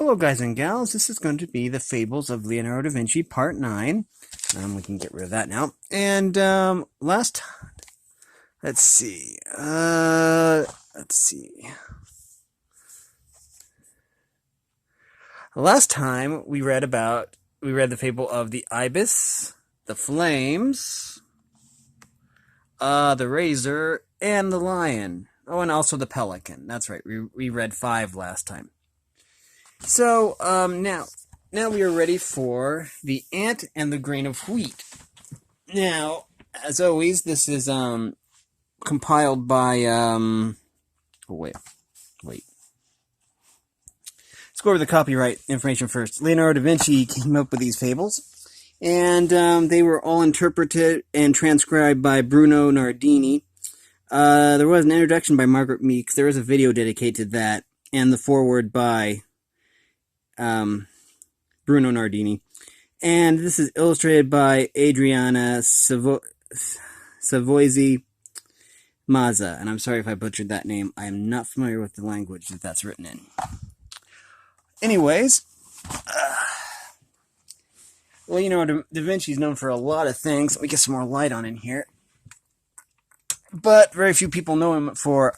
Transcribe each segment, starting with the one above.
Hello guys and gals, this is going to be the Fables of Leonardo da Vinci Part 9. We can get rid of that now. And let's see. Last time we read the fable of the ibis, the flames, the razor, and the lion. Oh, and also the pelican. That's right. We read 5 last time. So, now we are ready for the ant and the grain of wheat. Now, as always, this is, compiled by, wait. Let's go over the copyright information first. Leonardo da Vinci came up with these fables, and, they were all interpreted and transcribed by Bruno Nardini. There was an introduction by Margaret Meeks. There was a video dedicated to that, and the foreword by Bruno Nardini. And this is illustrated by Adriana Savoisi Mazza. And I'm sorry if I butchered that name. I am not familiar with the language that that's written in. Anyways, well, you know, Da Vinci is known for a lot of things. Let me get some more light on in here. But very few people know him for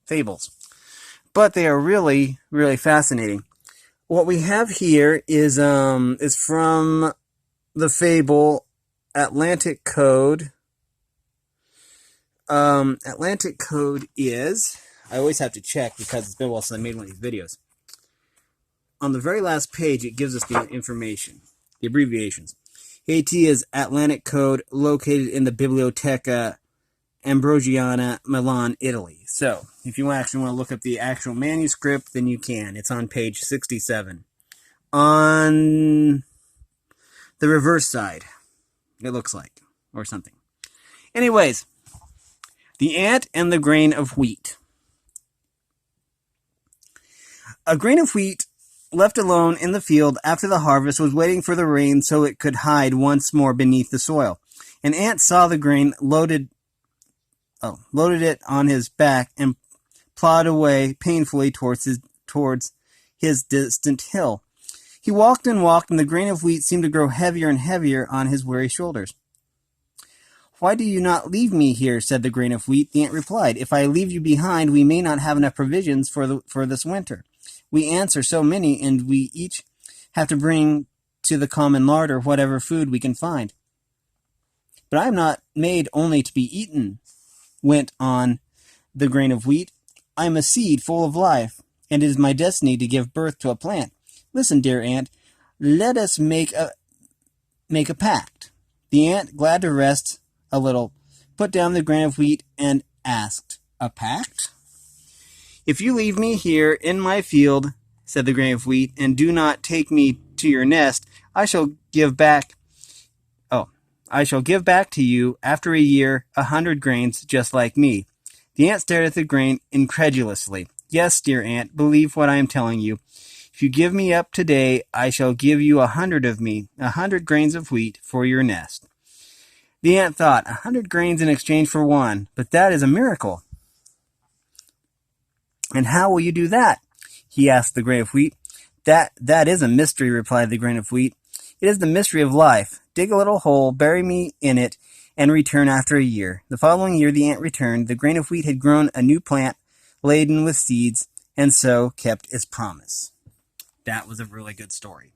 fables. But they are really, really fascinating. What we have here is from the fable Atlantic Code. Atlantic Code is, I always have to check because it's been a while since I made one of these videos. On the very last page, it gives us the information, the abbreviations. AT is Atlantic Code, located in the Biblioteca Ambrosiana, Milan, Italy. So, if you actually want to look up the actual manuscript, then you can. It's on page 67. On the reverse side, it looks like, or something. Anyways, the ant and the grain of wheat. A grain of wheat left alone in the field after the harvest was waiting for the rain so it could hide once more beneath the soil. An ant saw the grain, loaded it on his back, and plodded away painfully towards his distant hill. He walked, and the grain of wheat seemed to grow heavier and heavier on his weary shoulders. "Why do you not leave me here?" said the grain of wheat. The ant replied, "If I leave you behind, we may not have enough provisions for this winter. We ants are so many, and we each have to bring to the common larder whatever food we can find." "But I am not made only to be eaten," went on the grain of wheat. "I am a seed full of life, and it is my destiny to give birth to a plant. Listen, dear ant, let us make a pact." The ant, glad to rest a little, put down the grain of wheat and asked, "A pact?" "If you leave me here in my field," said the grain of wheat, "and do not take me to your nest, I shall give back to you after a year 100 grains just like me." The ant stared at the grain incredulously. "Yes, dear ant, believe what I am telling you. If you give me up today, I shall give you 100 of me, 100 grains of wheat for your nest." The ant thought, 100 grains in exchange for one, but that is a miracle. "And how will you do that?" he asked the grain of wheat. That is a mystery," replied the grain of wheat. "It is the mystery of life. Dig a little hole, bury me in it, and return after a year." The following year the ant returned. The grain of wheat had grown a new plant laden with seeds, and so kept its promise. That was a really good story.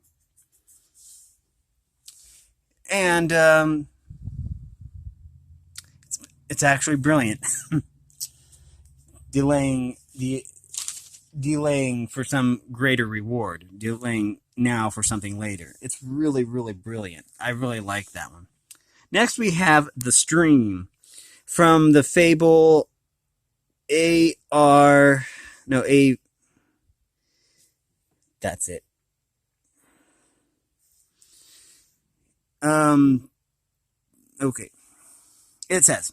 And it's actually brilliant. Delaying for some greater reward. Delaying now for something later. It's really, really brilliant. I really like that one. Next we have The Stream from the fable that's it. Okay. It says,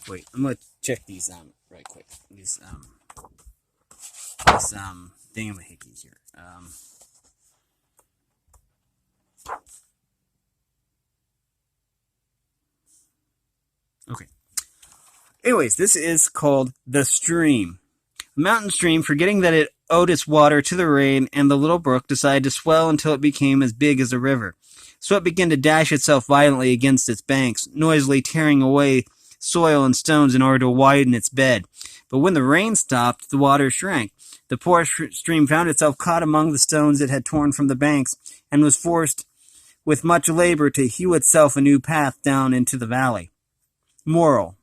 wait, I'm gonna check these right quick. These thingamahickeys here. Okay. Anyways, this is called The Stream. The mountain stream, forgetting that it owed its water to the rain and the little brook, decided to swell until it became as big as a river. So it began to dash itself violently against its banks, noisily tearing away soil and stones in order to widen its bed. But when the rain stopped, the water shrank. The poor stream found itself caught among the stones it had torn from the banks, and was forced with much labor to hew itself a new path down into the valley. Moral: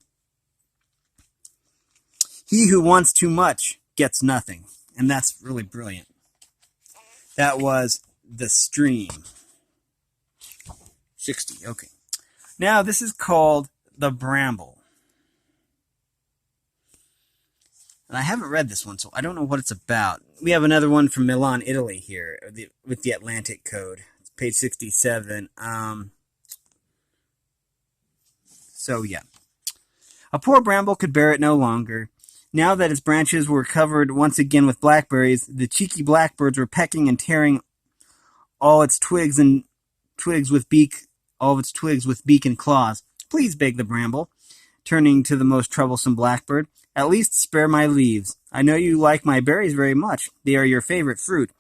he who wants too much gets nothing. And that's really brilliant. That was The Stream. 60, okay. Now this is called The Bramble. And I haven't read this one, so I don't know what it's about. We have another one from Milan, Italy here, with the Atlantic code. It's page 67. So, yeah. A poor bramble could bear it no longer. Now that its branches were covered once again with blackberries, the cheeky blackbirds were pecking and tearing all its twigs with beak and claws. Please, begged the bramble, turning to the most troublesome blackbird, at least spare my leaves. I know you like my berries very much. They are your favorite fruit.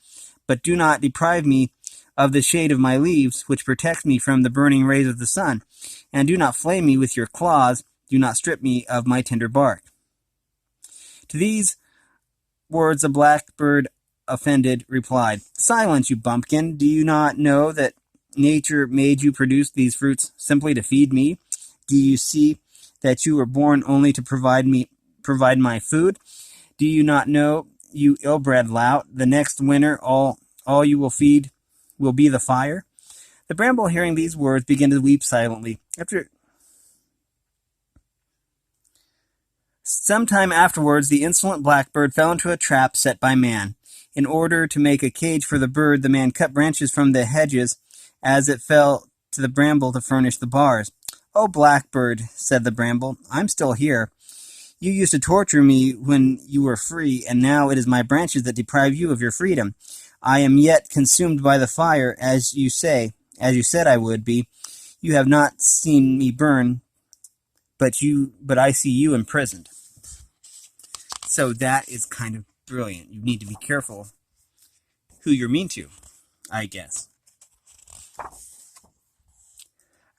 But do not deprive me of the shade of my leaves, which protects me from the burning rays of the sun. And do not flame me with your claws. Do not strip me of my tender bark. To these words the blackbird, offended, replied, Silence, you bumpkin. Do you not know that nature made you produce these fruits simply to feed me? Do you see that you were born only to provide my food? Do you not know, you ill-bred lout, the next winter all you will feed will be the fire? The bramble, hearing these words, began to weep silently. Sometime afterwards, the insolent blackbird fell into a trap set by man. In order to make a cage for the bird, the man cut branches from the hedges as it fell to the bramble to furnish the bars. Oh, blackbird, said the bramble, I'm still here. You used to torture me when you were free, and now it is my branches that deprive you of your freedom. I am yet consumed by the fire, as you said I would be. You have not seen me burn, but I see you imprisoned. So that is kind of brilliant. You need to be careful who you're mean to, I guess.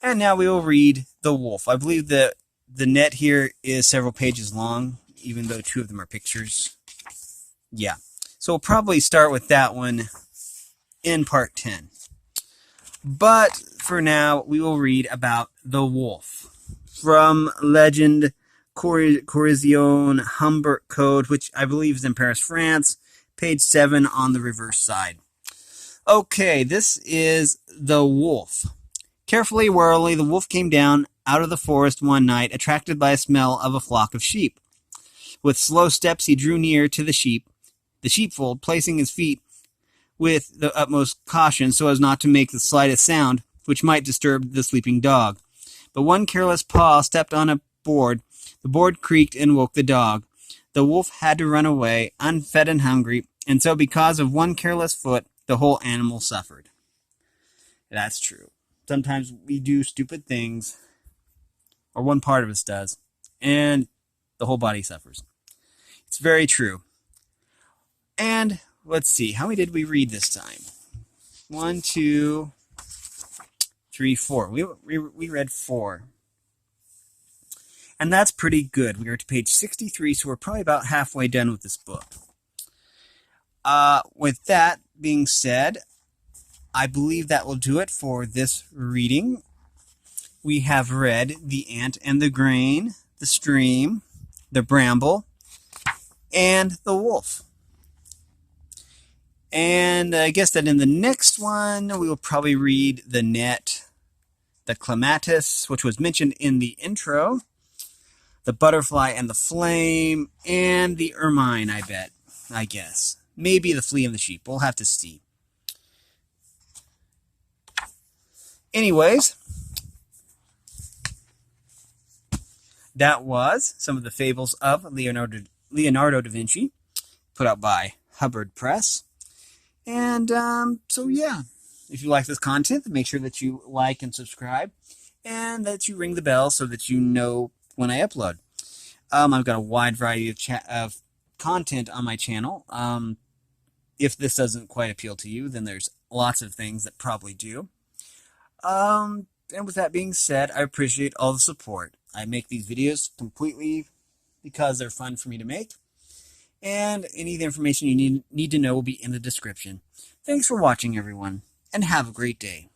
And now we will read The Wolf. I believe that the net here is several pages long, even though two of them are pictures. Yeah. So we'll probably start with that one in part 10. But for now, we will read about The Wolf from Legend Corrizione Humbert Code, which I believe is in Paris, France, page 7 on the reverse side. Okay, this is The Wolf. Carefully, warily, the wolf came down out of the forest one night, attracted by a smell of a flock of sheep. With slow steps he drew near to the sheepfold, placing his feet with the utmost caution so as not to make the slightest sound which might disturb the sleeping dog. But one careless paw stepped on a board. The board creaked and woke the dog. The wolf had to run away, unfed and hungry, and so because of one careless foot, the whole animal suffered. That's true. Sometimes we do stupid things, or one part of us does, and the whole body suffers. It's very true. And let's see, how many did we read this time? 1, 2, 3, 4. We read 4. And that's pretty good. We are to page 63, so we're probably about halfway done with this book. With that being said, I believe that will do it for this reading. We have read The Ant and the Grain, The Stream, The Bramble, and The Wolf. And I guess that in the next one, we will probably read The Net, The Clematis, which was mentioned in the intro, The Butterfly and the Flame, and The Ermine, I guess. Maybe The Flea and the Sheep. We'll have to see. Anyways, that was some of the fables of Leonardo da Vinci, put out by Hubbard Press. And so yeah, if you like this content, make sure that you like and subscribe, and that you ring the bell so that you know when I upload. I've got a wide variety of content on my channel. If this doesn't quite appeal to you, then there's lots of things that probably do. And with that being said, I appreciate all the support. I make these videos completely because they're fun for me to make. And any of the information you need to know will be in the description. Thanks for watching, everyone, and have a great day.